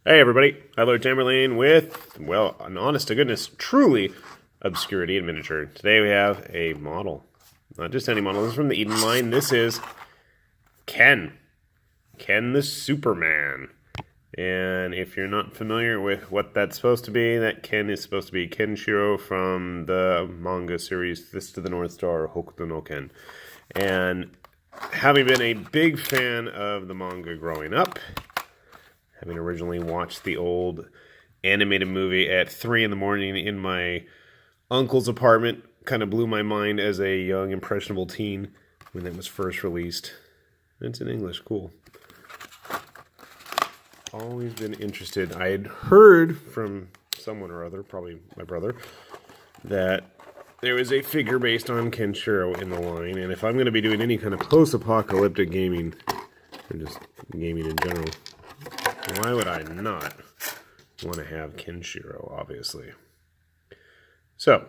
Hey everybody, Lord Chamberlain with, well, an honest to goodness, truly obscurity in miniature. Today we have a model. Not just any model, this is from the Eden line. This is Ken. Ken the Superman. And if you're not familiar with what that's supposed to be, that Ken is supposed to be Kenshiro from the manga series Fist of the North Star, Hokuto no Ken. And having been a big fan of the manga growing up, having originally watched the old animated movie at 3 in the morning in my uncle's apartment, kind of blew my mind as a young, impressionable teen when it was first released. It's in English, cool. Always been interested. I had heard from someone or other, probably my brother, that there was a figure based on Kenshiro in the line, and if I'm going to be doing any kind of post-apocalyptic gaming, or just gaming in general, why would I not want to have Kenshiro, obviously? So,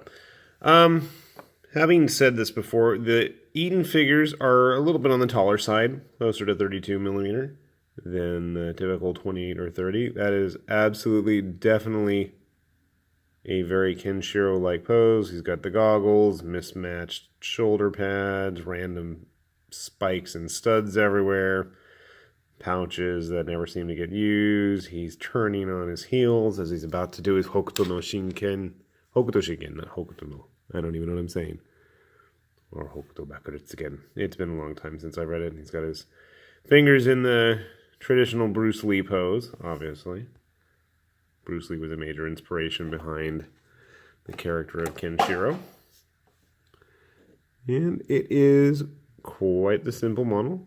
having said this before, the Eden figures are a little bit on the taller side, closer to 32 millimeter than the typical 28 or 30. That is absolutely, definitely a very Kenshiro-like pose. He's got the goggles, mismatched shoulder pads, random spikes and studs everywhere, pouches that never seem to get used. He's turning on his heels as he's about to do his Hokuto no Shinken. Hokuto Shinken, not Hokuto no. I don't even know what I'm saying. Or Hokuto backwards again. It's been a long time since I read it. He's got his fingers in the traditional Bruce Lee pose, obviously. Bruce Lee was a major inspiration behind the character of Kenshiro. And it is quite the simple model.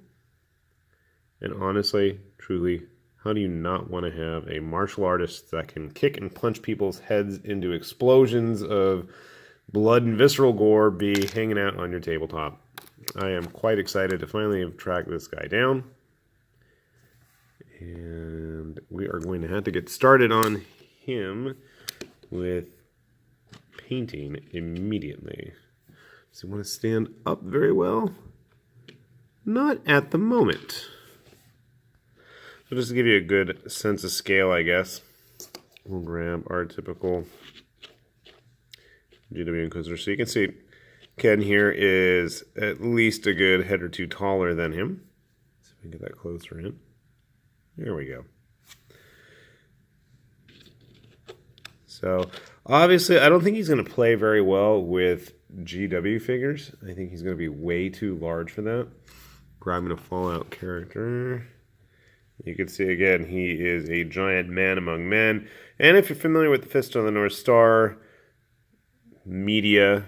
And honestly, truly, how do you not want to have a martial artist that can kick and punch people's heads into explosions of blood and visceral gore be hanging out on your tabletop? I am quite excited to finally have tracked this guy down. And we are going to have to get started on him with painting immediately. Does he want to stand up very well? Not at the moment. So just to give you a good sense of scale, I guess, we'll grab our typical GW Inquisitor. So you can see Ken here is at least a good head or two taller than him. See if we can get that closer in. There we go. So obviously, I don't think he's going to play very well with GW figures. I think he's going to be way too large for that. Grabbing a Fallout character. You can see again, he is a giant man among men. And if you're familiar with the Fist of the North Star media,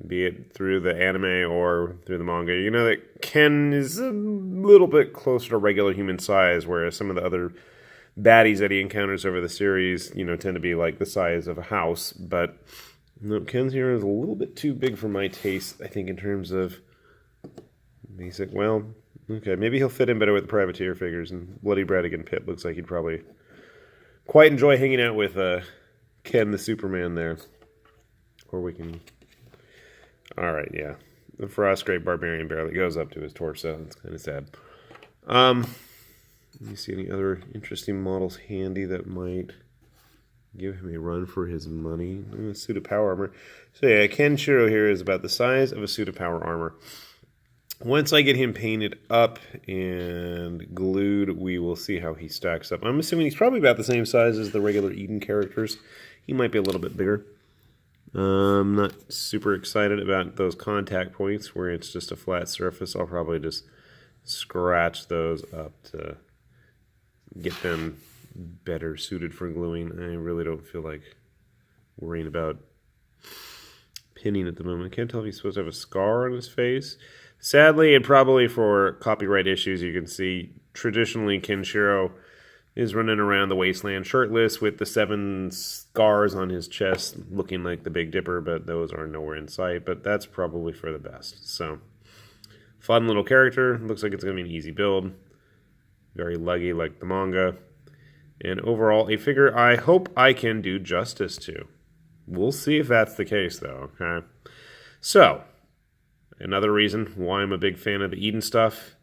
be it through the anime or through the manga, you know that Ken is a little bit closer to regular human size, whereas some of the other baddies that he encounters over the series, you know, tend to be like the size of a house. But no, Ken's here is a little bit too big for my taste, I think, in terms of basic. Well, okay, maybe he'll fit in better with the Privateer figures, and Bloody Bradigan Pit looks like he'd probably quite enjoy hanging out with Ken the Superman there. Or we can... Alright, yeah. The Frostgrave Barbarian barely goes up to his torso. It's kind of sad. Let me see any other interesting models handy that might give him a run for his money. A suit of power armor. So yeah, Kenshiro here is about the size of a suit of power armor. Once I get him painted up and glued, we will see how he stacks up. I'm assuming he's probably about the same size as the regular Eden characters. He might be a little bit bigger. I'm not super excited about those contact points where it's just a flat surface. I'll probably just scratch those up to get them better suited for gluing. I really don't feel like worrying about pinning at the moment. I can't tell if he's supposed to have a scar on his face. Sadly, and probably for copyright issues, you can see traditionally Kenshiro is running around the Wasteland shirtless with the 7 scars on his chest looking like the Big Dipper, but those are nowhere in sight. But that's probably for the best. So, fun little character. Looks like it's going to be an easy build. Very leggy like the manga. And overall, a figure I hope I can do justice to. We'll see if that's the case, though, okay? So, another reason why I'm a big fan of the Eden stuff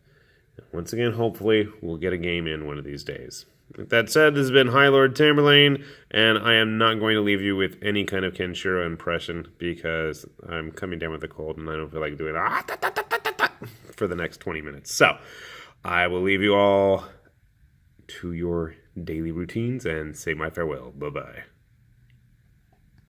Once again, hopefully, we'll get a game in one of these days. With that said, this has been High Lord Tamerlane, and I am not going to leave you with any kind of Kenshiro impression because I'm coming down with a cold and I don't feel like doing for the next 20 minutes. So, I will leave you all to your daily routines and say my farewell. Bye-bye.